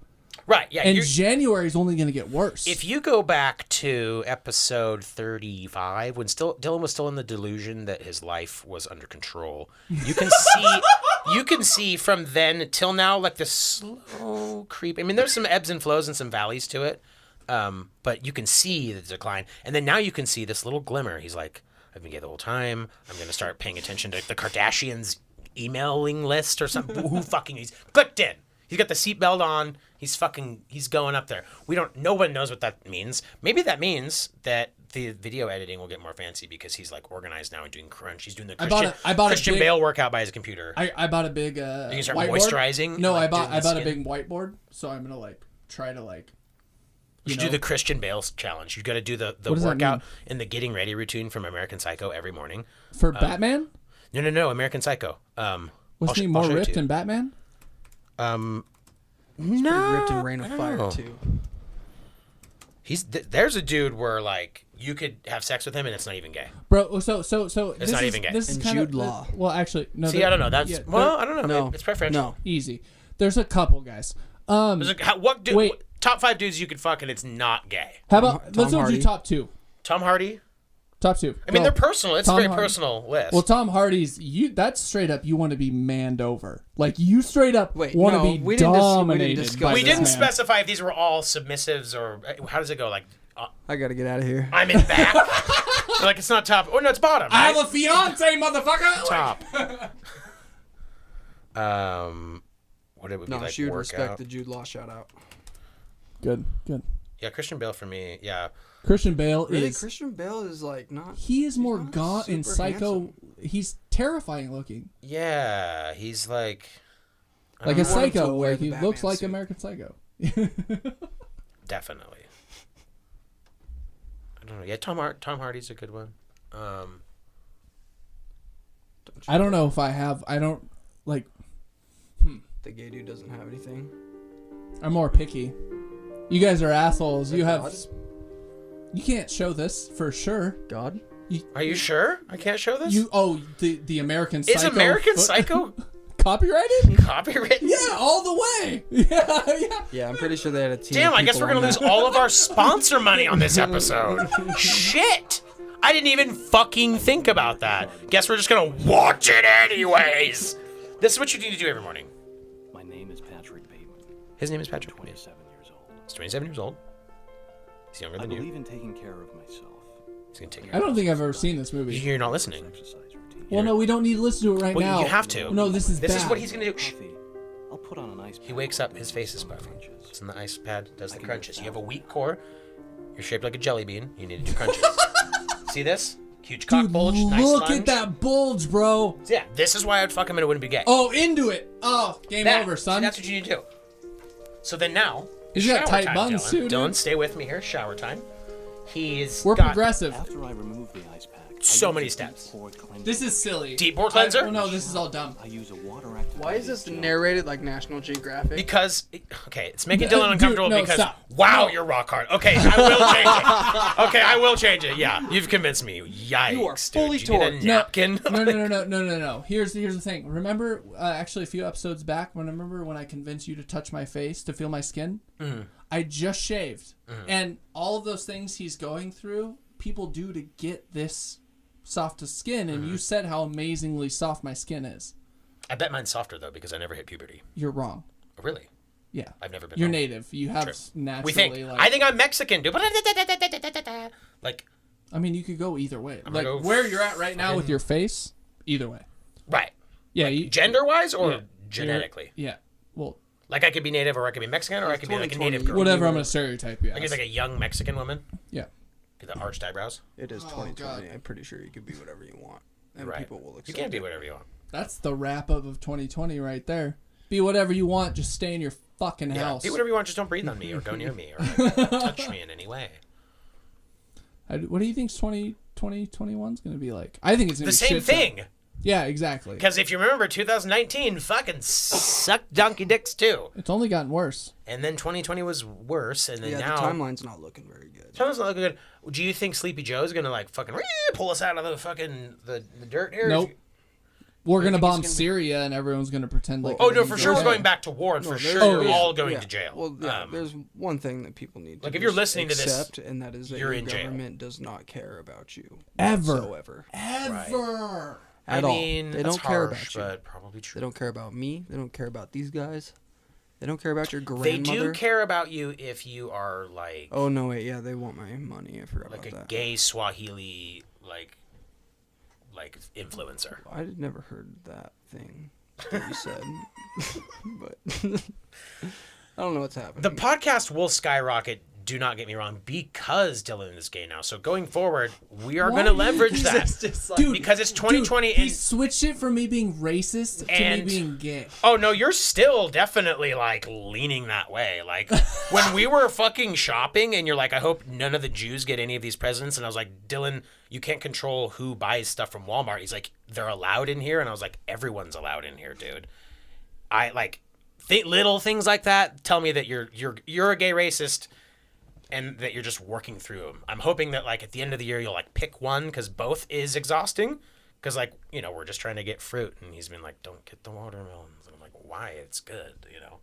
Right, yeah. And January is only going to get worse. If you go back to episode 35, when Dylan was still in the delusion that his life was under control, you can see from then till now like this slow creep. I mean, there's some ebbs and flows and some valleys to it, but you can see the decline. And then now you can see this little glimmer. He's like, I've been gay the whole time. I'm going to start paying attention to the Kardashians' emailing list or something. Who fucking he's clicked in. He's got the seatbelt on. He's going up there. No one knows what that means. Maybe that means that the video editing will get more fancy because he's like organized now and doing crunch. He's doing the I bought Christian Bale workout by his computer. I bought a big you can start whiteboard. moisturizing. No, like, I bought a big whiteboard, so I'm gonna like try to like. You should do the Christian Bale challenge. You got to do the workout in the getting ready routine from American Psycho every morning. For Batman? No, American Psycho. Wasn't he more ripped than Batman? No, ripped in Reign of Fire too. There's a dude where like you could have sex with him and it's not even gay. Bro, so it's not even gay. This is and kind Jude of Law. Well, actually, no. See, I don't know. That's I don't know. No, It's preferential. No, easy. There's a couple guys. What dude? Wait. Top 5 dudes you could fuck and it's not gay. How about let's Hardy. do top 2. Tom Hardy. Top 2. I mean, they're personal. It's a very Hardy. personal list. Well, Tom Hardy's that's straight up. You want to be manned over, like you straight up want to be we didn't dominated. discuss we by didn't this man. specify if these were all submissives or how does it go? Like, I gotta get out of here. I'm in back. Like it's not top. Oh no, it's bottom. I Right? have a fiance, motherfucker. Top. What it would be No, like she would workout. respect the Jude Law shout out. Good. Yeah, Christian Bale for me. Yeah, Christian Bale Really, is. Christian Bale is like not. He is more not gaunt and super psycho. handsome. He's terrifying looking, yeah. He's like like I a want him to psycho. wear Like the he Batman looks like suit. American Psycho. definitely. I don't know. Yeah, Tom Hardy's a good one. I don't know if I have. I don't like. The gay dude doesn't have anything. I'm more picky. You guys are assholes. You have. God? You can't show this for sure. God? Are you sure? I can't show this. The American Psycho. Is American Psycho copyrighted? copyrighted? Yeah, all the way. Yeah. Yeah, I'm pretty sure they had a team. Damn, of I guess people we're gonna on lose that. all of our sponsor money on this episode. Shit! I didn't even fucking think about that. Guess we're just gonna watch it anyways. This is what you need to do every morning. My name is Patrick Bateman. His name is Patrick. 27 years old. He's 27 years old. He's younger I than believe you. in taking care of myself. He's gonna take care I of don't think I've ever seen this movie. You're not listening. Exercise routine. Well, no, we don't need to listen to it right Well, now. you have to. No, this is This bad. is what he's gonna do. Shh. Coffee. I'll put on an ice. He wakes up, his face is puffy. It's in the ice pad, does the crunches. You have a weak core. You're shaped like a jelly bean. You need to do crunches. See this? Huge cock Dude, bulge, nice look lunge. at that bulge, bro. Yeah, this is why I'd fuck him and it wouldn't be gay. Oh, into it. Oh, game That. over, son. See, that's what you need to do. So then now, He's got shower tight time, buns, Dylan. too, dude. Dylan, stay with me here. Shower time. He's We're got progressive. After I remove the ice pack, So I many use a steps. deep pore cleanser. This is silly. Deep pore cleanser? Oh, no, this is all dumb. I use a water-activated Why is this gel. narrated like National Geographic? because okay, it's making Dude, Dylan uncomfortable no, because stop. wow, No. you're rock hard. Okay, I will change it. Okay, I will change it. Yeah, you've convinced me. Yikes, You are fully dude. Do you need a torqued. napkin? No. Here's the thing. Remember, actually, a few episodes back, when I convinced you to touch my face to feel my skin? Mm-hmm. I just shaved, and all of those things he's going through, people do to get this soft skin. And you said how amazingly soft my skin is. I bet mine's softer though because I never hit puberty. You're wrong. Oh, really? Yeah, I've never been. you're wrong. native. You have True. naturally. We think. Like, I think I'm Mexican, dude. Like, I mean, you could go either way. I'm Like gonna go where you're at right now with your face, either way. right? Yeah, you, Gender-wise or Yeah. genetically? yeah. Well, Like I could be native or I could be Mexican or I could be like a 2020. native girl. whatever. I'm gonna stereotype you. I guess like a young Mexican woman. Yeah. With the arched eyebrows. It is Oh, 2020. God. I'm pretty sure you can be whatever you want, and Right. people will accept You can be it. whatever you want. That's the wrap up of 2020 right there. Be whatever you want, just stay in your fucking Yeah. house. Be whatever you want. Just don't breathe on me or go near me or like, touch me in any way. What do you think 2021 is going to be like? I think it's gonna The be same shit show. thing. Yeah, exactly. Because if you remember, 2019 fucking sucked donkey dicks too. It's only gotten worse. And then 2020 was worse. And then Yeah, now. the timeline's not looking very good. Timeline's not looking good. Do you think Sleepy Joe's going to like fucking pull us out of the fucking the dirt here? Nope. We're going to think he's bomb gonna be- Syria and everyone's going to pretend like. Oh, no, for everything's sure we're okay. going back to war and for sure there's- you're yeah. all going Yeah. to jail. Well, yeah, there's one thing that people need to Like, if you're just listening to this, accept, and that is that you're your in jail. government does not care about you Ever. whatsoever. Ever. At I all. mean, They that's don't care harsh, about you. but probably true. They don't care about me. They don't care about these guys. They don't care about your They grandmother. do care about you if you are like Oh no, wait, yeah, they want my money. I forgot like about a that. gay Swahili like influencer. I never heard that thing that you said, but I don't know what's happening. The podcast will skyrocket do not get me wrong, because Dylan is gay now. So going forward, we are going to leverage that. Dude, because it's 2020 dude, he and switched it from me being racist to me being gay. oh no, you're still definitely like leaning that way. Like when we were fucking shopping and you're like, I hope none of the Jews get any of these presents, and I was like, Dylan, you can't control who buys stuff from Walmart. He's like, they're allowed in here, and I was like, everyone's allowed in here, dude. I like little things like that tell me that you're a gay racist, and that you're just working through them. I'm hoping that like at the end of the year you'll like pick one, because both is exhausting. Because like, you know, we're just trying to get fruit, and he's been like, don't get the watermelons. And I'm like, why? It's good, you know.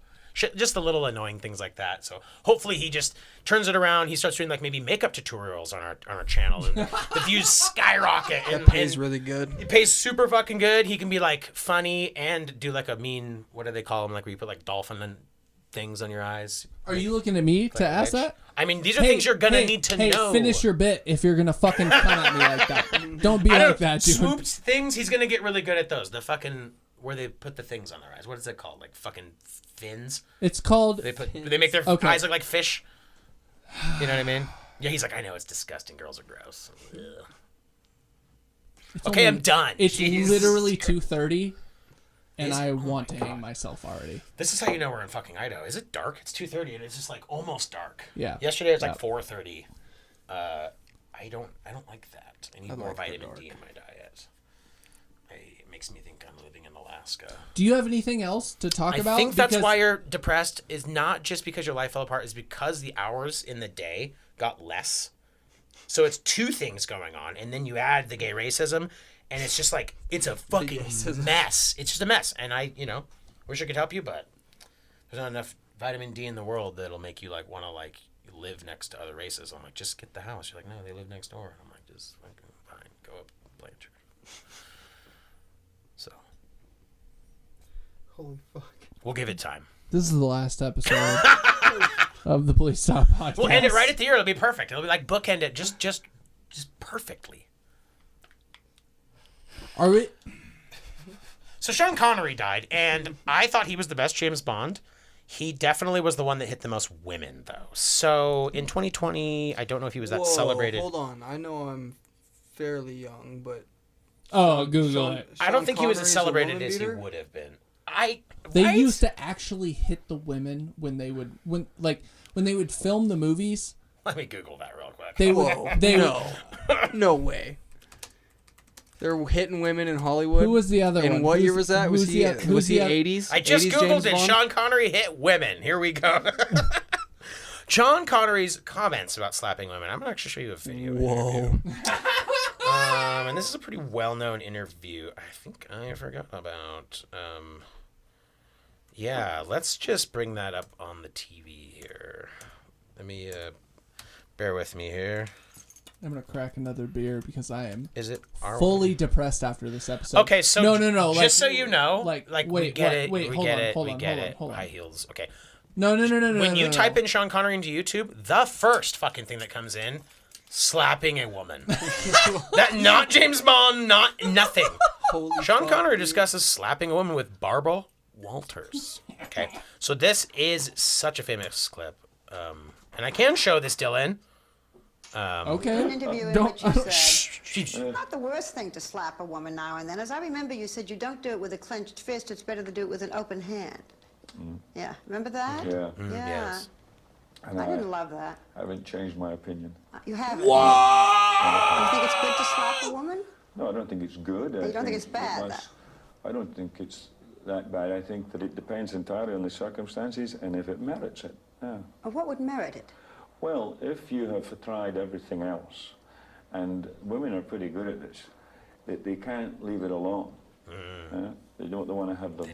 Just the little annoying things like that. So hopefully he just turns it around. He starts doing like maybe makeup tutorials on our channel, and the views skyrocket. And It pays really good. It pays super fucking good. He can be like funny and do like a mean, what do they call them? Like where you put like dolphin and things on your eyes. Are you looking at me to ask that? I mean, these are things you're gonna need to know. Finish your bit if you're gonna fucking come at me like that. Don't be like that, dude. Swoops things. He's gonna get really good at those. The fucking where they put the things on their eyes. What is it called? Like fucking fins. It's called. They make their eyes look like fish. You know what I mean? Yeah, he's like, I know it's disgusting. Girls are gross. Okay, I'm done. It's Jeez. literally 2:30, and I want to hang myself already. This is how you know we're in fucking Idaho. Is it dark? It's 2:30, and it's just like almost dark. Yeah. Yesterday it was like 4:30. I don't like that. I need more vitamin D in my diet. It makes me think I'm living in Alaska. Do you have anything else to talk about? I think that's why you're depressed, is not just because your life fell apart, is because the hours in the day got less. So it's two things going on, and then you add the gay racism, and it's just like, it's a fucking mess. It's just a mess. And I, wish I could help you, but there's not enough vitamin D in the world that'll make you like want to like live next to other races. I'm like, just get the house. You're like, no, they live next door. And I'm like, just fucking fine, go up, Blanchard. So Holy fuck. we'll give it time. This is the last episode of the Police Stop podcast. We'll end it right at the year. It'll be perfect. It'll be like bookend it just perfectly. Are we? So Sean Connery died, and I thought he was the best James Bond. He definitely was the one that hit the most women, though. So in 2020, I don't know if he was that celebrated. Hold on. I know I'm fairly young, but Google it. I don't think he was as Connery's a celebrated woman as he beater? would have been. They used to actually hit the women when they would film the movies. Let me Google that real quick. They would. No way. They're hitting women in Hollywood. Who was the other one? And what year was that? Was he 80s? I just 80s Googled James it. Bond? Sean Connery hit women. Here we go. Sean Connery's comments about slapping women. I'm going to actually show you a video. Whoa. And this is a pretty well-known interview. I think I forgot about. Yeah, let's just bring that up on the TV here. Let me bear with me here. I'm gonna crack another beer because I am fully depressed after this episode. Okay, so no. Just so you know, wait, we get it. Wait, we hold get on, it. hold we on, get hold it. on, hold on. High heels. Okay. No. When you type in Sean Connery into YouTube, the first fucking thing that comes in, slapping a woman. That not James Bond, nothing. Holy Sean fuck, Connery dude. discusses slapping a woman with Barbara Walters. Okay, so this is such a famous clip, and I can show this, Dylan. Okay. An interview in which you said, it's not the worst thing to slap a woman now and then. As I remember, you said you don't do it with a clenched fist. It's better to do it with an open hand. Yeah, remember that? Yeah. Yeah. Yes. And I didn't love that. I haven't changed my opinion. You haven't. You think it's good to slap a woman? No, I don't think it's good. You don't think it's bad, I don't think it's that bad. I think that it depends entirely on the circumstances and if it merits it. Yeah. Or what would merit it? Well, if you have tried everything else, and women are pretty good at this, they can't leave it alone. They don't want to have the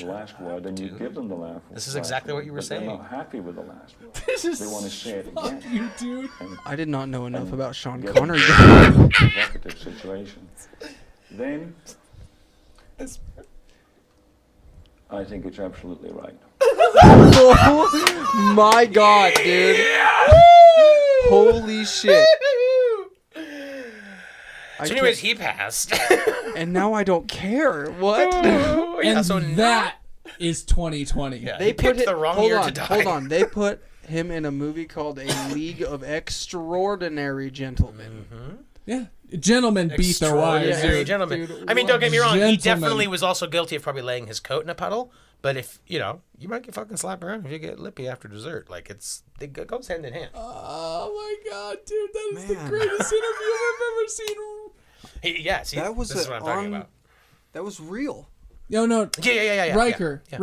last word, and you give them the last word. This is exactly what you were saying. They're not happy with the last word. This is They want to say it again. you, dude. I did not know enough about Sean Get Connery. provocative situation. Then I think it's absolutely right. Oh my god, dude. Holy shit. So anyways, he passed. And now I don't care. What? Yeah, And so that is 2020. Yeah. They He picked put the wrong year to die. Hold on. They put him in a movie called A League of Extraordinary Gentlemen. Mm-hmm. Yeah, gentlemen beat their wives. Extraordinary gentleman. I mean, don't get me wrong. He definitely was also guilty of probably laying his coat in a puddle. But if you might get fucking slapped around if you get lippy after dessert. Like it goes hand in hand. Oh my god, dude, that is the greatest interview I've ever seen. This is what I'm talking about. That was real. No. Yeah. Riker. That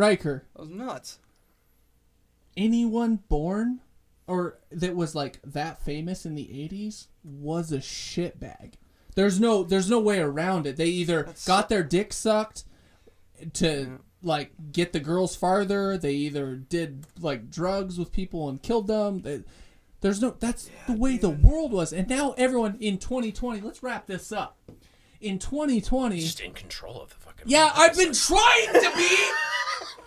was nuts. Anyone born or that was like that famous in the 80s was a shitbag. There's no way around it. They either got their dick sucked to like get the girls farther. They either did like drugs with people and killed them. That's the way the world was. And now everyone in 2020, let's wrap this up. In 2020, just in control of the fucking. Yeah, I've been trying to be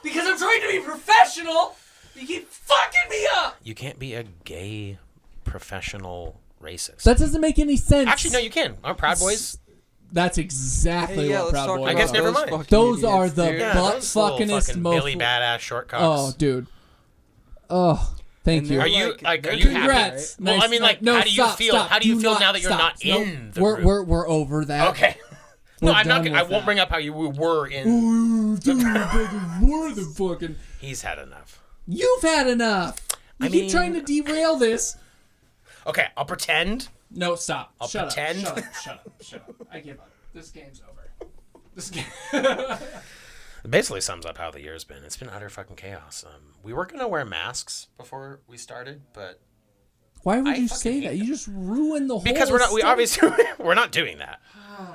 because I'm trying to be professional. You keep fucking me up. You can't be a gay professional racist. That doesn't make any sense. Actually, no, you can. Aren't Proud Boys? That's exactly what Proud Boys are. I guess never mind. Those are the butt-fuckingest most... Billy Badass short cocks. Oh, dude. Oh, thank you. Are you happy? Well, I mean, like, how do you feel? How do you feel now that you're not in the group? We're over that. Okay. No, I'm not. I won't bring up how you were in. We're the fucking. He's had enough. You've had enough. You keep trying to derail this. Okay, I'll pretend. No, stop. I'll pretend. Shut up. I give up. This game's over. This game. It basically sums up how the year's been. It's been utter fucking chaos. We were gonna wear masks before we started, but why would you say that? You just ruined the whole. Because we're not doing that.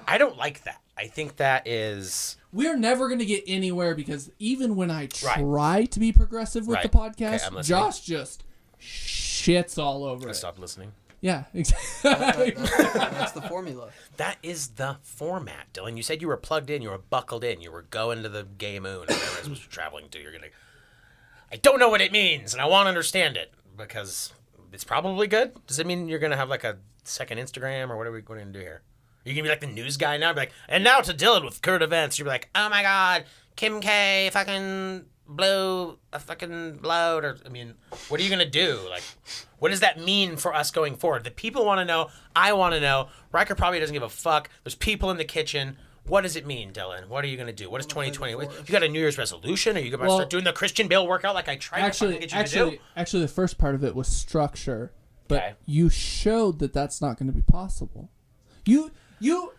I don't like that. I think that is. We're never going to get anywhere because even when I try to be progressive with the podcast, Josh just shits all over it. Stop listening. Yeah, exactly. That's the formula. That is the format, Dylan. You said you were plugged in, you were buckled in, you were going to the gay moon, or whatever it was you're traveling to. I don't know what it means, and I want to understand it because it's probably good. Does it mean you're going to have like a second Instagram, or what are we going to do here? You're going to be like the news guy now? Be like, and now to Dylan with current events. You'll be like, oh my God, Kim K fucking blew a fucking load. Or, I mean, what are you going to do? Like, what does that mean for us going forward? The people want to know. I want to know. Riker probably doesn't give a fuck. There's people in the kitchen. What does it mean, Dylan? What are you going to do? What is 2020? You got a New Year's resolution? Are you going to start doing the Christian Bale workout like I tried to fucking get you to do? Actually, the first part of it was structure. But you showed that that's not going to be possible. No.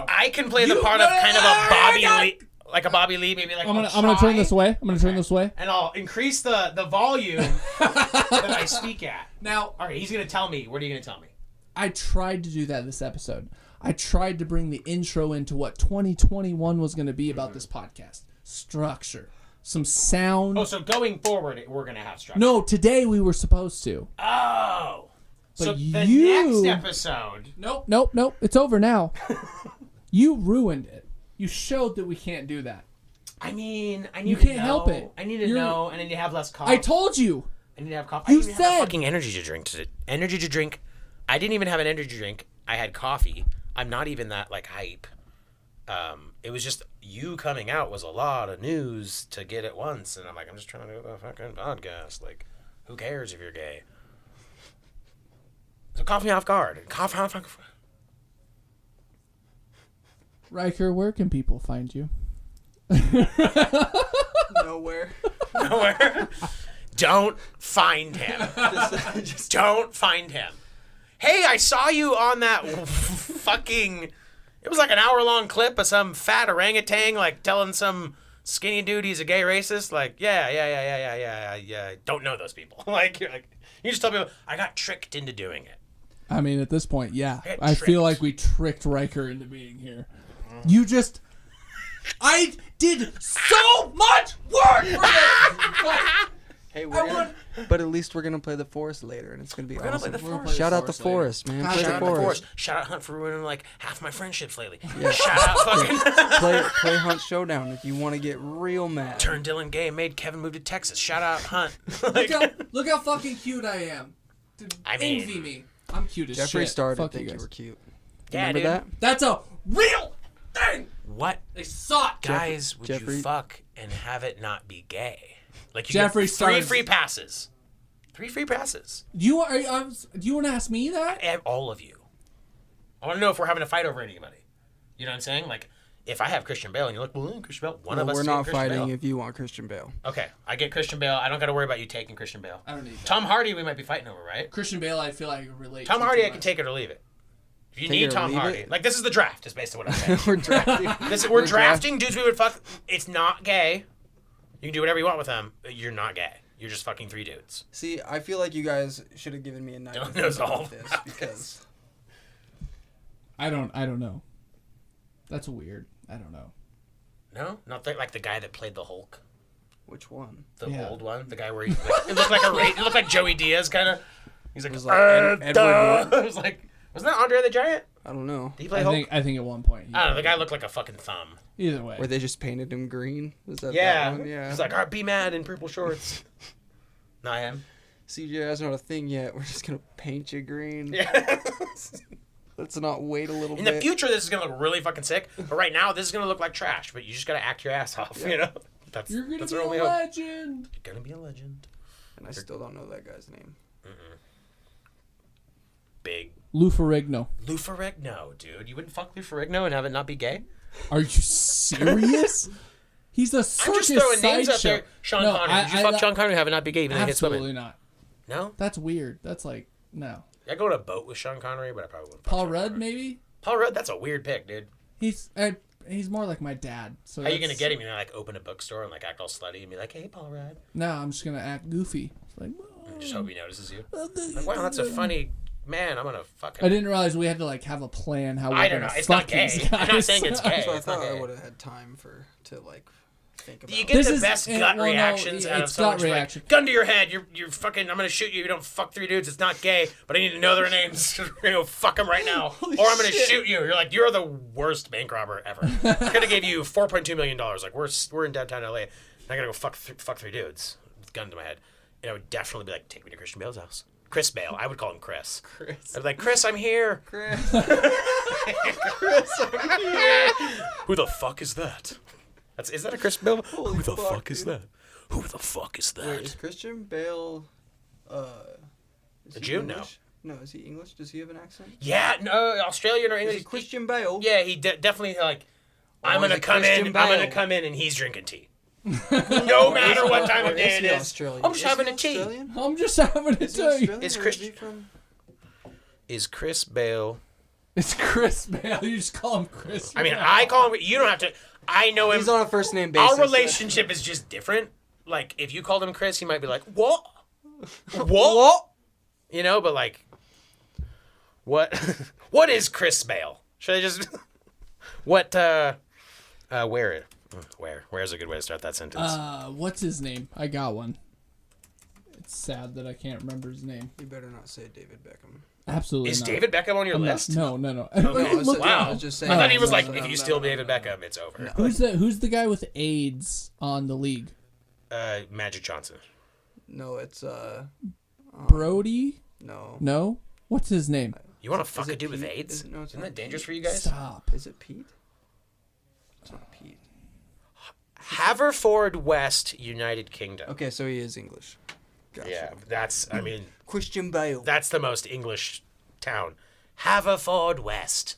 I can play the part of kind of a Bobby Lee, like a Bobby Lee, maybe like I'm gonna turn this way. Turn this way, and I'll increase the volume that I speak at. Now, all right, he's gonna tell me. What are you gonna tell me? I tried to do that this episode. I tried to bring the intro into what 2021 was going to be about this podcast. Structure, some sound. Oh, so going forward, we're gonna have structure. No, today we were supposed to. Oh. But so the next episode... Nope. It's over now. You ruined it. You showed that we can't do that. I mean, I need you to can't know. help it. I need to know, and I need to have less coffee. I told you. I need to have coffee. You said... have a fucking energy to drink today. Energy to drink. I didn't even have an energy drink. I had coffee. I'm not even that, like, hype. It was just you coming out was a lot of news to get at once, and I'm like, I'm just trying to do a fucking podcast. Like, who cares if you're gay? So caught me off guard. Riker, where can people find you? Nowhere. Don't find him. Don't find him. Hey, I saw you on that fucking... It was like an hour-long clip of some fat orangutan, like, telling some skinny dude he's a gay racist. Like, yeah. Don't know those people. Like, you just tell people, I got tricked into doing it. I mean, at this point, yeah. I feel like we tricked Riker into being here. You just... I did so much work for this! Hey, but at least we're going to play the Forest later, and it's going to be awesome. Shout out the Forest, man. Play the Forest. Shout out Hunt for ruining, like, half my friendships lately. Yeah. Shout out fucking... play Hunt Showdown if you want to get real mad. Turn Dylan gay, made Kevin move to Texas. Shout out Hunt. Look how fucking cute I am. Envy me. I'm cute as Jeffree shit. Star Fuck didn't think you were cute. Yeah, remember that? That's a real thing! What? They saw it. Guys, would you fuck and have it not be gay? Like you Jeffree get free passes. 3 free passes. Do you want to ask me that? And all of you. I want to know if we're having a fight over anybody. You know what I'm saying? Like, if I have Christian Bale and you're like, well, Christian Bale, one of us. We're is not Christian fighting Bale. if you want Christian Bale. Okay, I get Christian Bale. I don't got to worry about you taking Christian Bale. I don't need that. Tom Hardy, we might be fighting over, right? Christian Bale, I feel like I relate. Tom to Hardy, too I can much. take it or leave it. If you Take need it or Tom leave Hardy, it? like this is the draft, is basically what I'm saying. We're drafting. We're drafting dudes we would fuck. It's not gay. You can do whatever you want with them. You're not gay. You're just fucking 3 dudes. See, I feel like you guys should have given me a night Don't to know think all about this about because I don't know. That's weird. I don't know. No, not like the guy that played the Hulk, which one? the old one, the guy where he it looked like it looked like Joey Diaz kind of. He's like, It was like Edward Norton. It was like, wasn't that Andre the Giant? I don't know. Did he play Hulk? I think at one point. I don't know. The guy looked like a fucking thumb. Either way. Where they just painted him green? Was that Yeah. that one? Yeah. He's like, all right, be mad in purple shorts. Not him. CGI's not a thing yet. We're just gonna paint you green. Yeah. Let's not wait a little In bit. the future, this is gonna look really fucking sick. But right now, this is gonna look like trash. But you just gotta act your ass off. Yeah. You know. You're gonna that's be our a only hope. legend. You're gonna be a legend. And I still don't know that guy's name. Big Lou Ferrigno. Lou Ferrigno, dude. You wouldn't fuck Lou Ferrigno and have it not be gay? Are you serious? He's a I'm circus just throwing names out sideshow. there. Sean No, Connery. Would you fuck Sean Connery and have it not be gay even though he hits Absolutely women? not. No? That's weird. That's like no. I'd go on a boat with Sean Connery, but I probably wouldn't fuck Paul Sean Rudd, Connery. maybe. Paul Rudd, that's a weird pick, dude. He's more like my dad. So How are you gonna get him? You know, like open a bookstore and like act all slutty and be like, "Hey, Paul Rudd." No, I'm just gonna act goofy. It's like, Just hope he notices you. Like, wow, that's a funny man. I'm gonna fucking. I didn't realize we had to like have a plan how we're I don't gonna know. It's fuck not gay. these guys. I'm not saying it's gay. So I It's not thought I gay. would have had time to like think about You it. get This the is- best well, gut no, reactions out of it's someone. gut Just like, reaction. gun to your head. You're fucking. I'm gonna shoot you. You don't fuck 3 dudes. It's not gay, but I need to know their names. We're gonna go fuck them right now, or I'm gonna shoot you. You're like, you're the worst bank robber ever. I'm gonna give you $4.2 million. Like we're in downtown LA. And I gotta go fuck 3 dudes with a gun to my head. And I would definitely be like, take me to Christian Bale's house. Chris Bale. I would call him Chris. I'd be like, Chris, I'm here. Chris. Who the fuck is that? Is that a Chris Bale? Holy Who the fuck, fuck is dude. that? Who the fuck is that? Wait, is Christian Bale is A he Jew? No. English? No, is he English? Does he have an accent? Yeah, no, Australian or Is English. he Christian Bale? Yeah, he definitely like. I'm he's gonna a come Christian in. I'm gonna Bale. come in, and he's drinking tea. No matter what time of Or day is it he is. Australian? I'm just Is having he a tea. Australian? I'm just having to Is he tell you. Australian Is or Christian- he from? Is Chris Bale? It's Chris Bale. You just call him Chris. I mean, Bale. I call him. You don't have to. I know him. He's on a first name basis. Our relationship is just different. Like, if you called him Chris, he might be like, "What? What? You know, but like, what? What is Chris Bale? Should I just? What? Where? Where's a good way to start that sentence? What's his name? I got one. It's sad that I can't remember his name. You better not say David Beckham. Absolutely Is not. David Beckham on your I'm not- list? No. No, I said, Wow. I was just saying. I thought he was No, like, no, if no, you no, steal no, David no, Beckham, it's over. Who's the guy with AIDS on the league? Magic Johnson. No, it's Brody? no. No. What's his name? You want to fuck it a dude with Pete? AIDS? No, it's Isn't not that dangerous Pete. for you guys? Stop. Is it Pete? It's not Pete. Haverfordwest, United Kingdom. Okay, so he is English. Gotcha. Yeah, that's, I mean, Christian Bale. that's the most English town. Haverfordwest.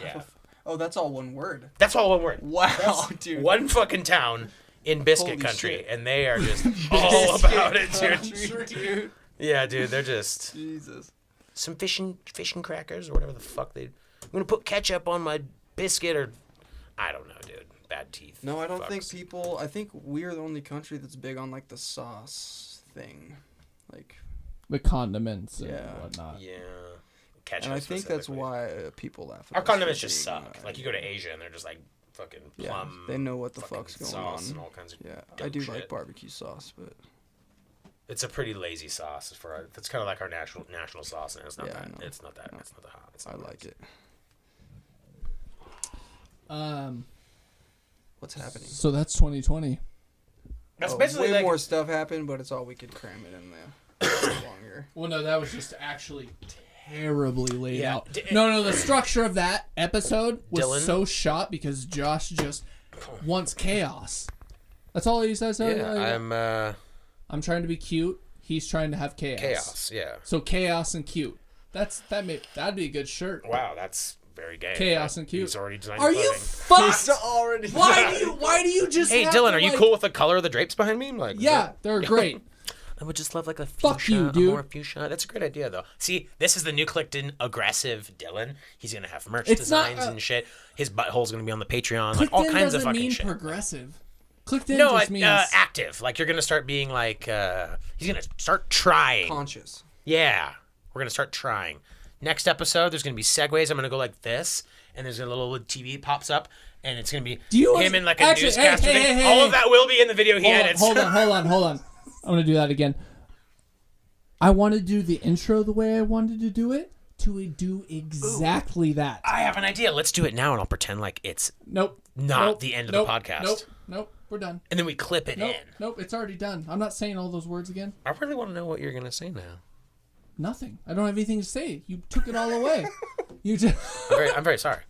Yeah. Oh, that's all one word. That's all one word. Wow, dude. One fucking town in Biscuit Holy Country, shit. and they are just all about it, dude. Dude. Yeah, dude, they're just Jesus. some fishing crackers or whatever the fuck they. I'm gonna put ketchup on my biscuit or, I don't know, dude. Bad teeth. No, I don't think Fucks. people. I think we're the only country that's big on like the sauce thing, like. The condiments and Yeah. whatnot. Yeah. Ketchup. And I think that's specifically. why people laugh. At Our us condiments for just being, suck. Like you go to Asia and they're just like fucking Yeah, plum. they know what the fucking fuck's going sauce on. and all kinds of. Yeah, I dope do shit. like barbecue sauce, but It's a pretty lazy sauce for our. That's kind of like our national sauce, and it's not Yeah, I that. know. It's not that. It's not that hot. It's I not like it. What's happening? So that's 2020. That's Oh, basically way like. more stuff happened, but it's all we could cram it in there. Longer. Well, no, that was just actually terribly laid Yeah. out. No, the structure of that episode was Dylan? so shot because Josh just wants chaos. That's all he says. Yeah, I'm trying to be cute He's trying to have chaos. Chaos, yeah. So chaos and cute. That'd be a good shirt. Wow, that's very gay. Chaos and cute. He's already designed Are you fucked? already. Why do you just? Hey, have Dylan, to, are you like- cool with the color of the drapes behind me? Like, Yeah, they're great. I would just love like a fuchsia, Fuck you, dude. a more fuchsia. That's a great idea, though. See, this is the new Clickton aggressive Dylan. He's gonna have merch It's designs not, and shit. His butthole's gonna be on the Patreon, Clickton like all kinds doesn't of fucking mean shit. progressive. Clickton No, just means active. Like you're gonna start being like, he's gonna start trying. Conscious. Yeah, we're gonna start trying. Next episode, there's gonna be segues. I'm gonna go like this, and there's a little TV pops up, and it's gonna be him in like a newscaster thing. All of that will be in the video he edits. Hold on. I'm gonna do that again. I want to do the intro the way I wanted to do it. To do exactly that. I have an idea. Let's do it now, and I'll pretend like it's Nope. not the end of the podcast. Nope. We're done. And then we clip it in. Nope. It's already done. I'm not saying all those words again. I really want to know what you're gonna say now. Nothing. I don't have anything to say. You took it all away. You just. I'm very sorry.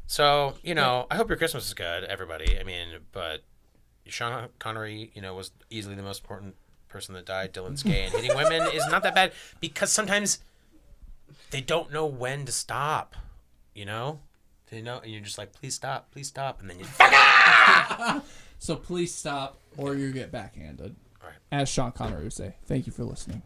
So, I hope your Christmas is good, everybody. I mean, but Sean Connery, was easily the most important person that died. Dylan's gay, and hitting women is not that bad because sometimes they don't know when to stop. They know, and you're just like, please stop, and then you So please stop, or you get backhanded. All right. As Sean Connery would say. Thank you for listening.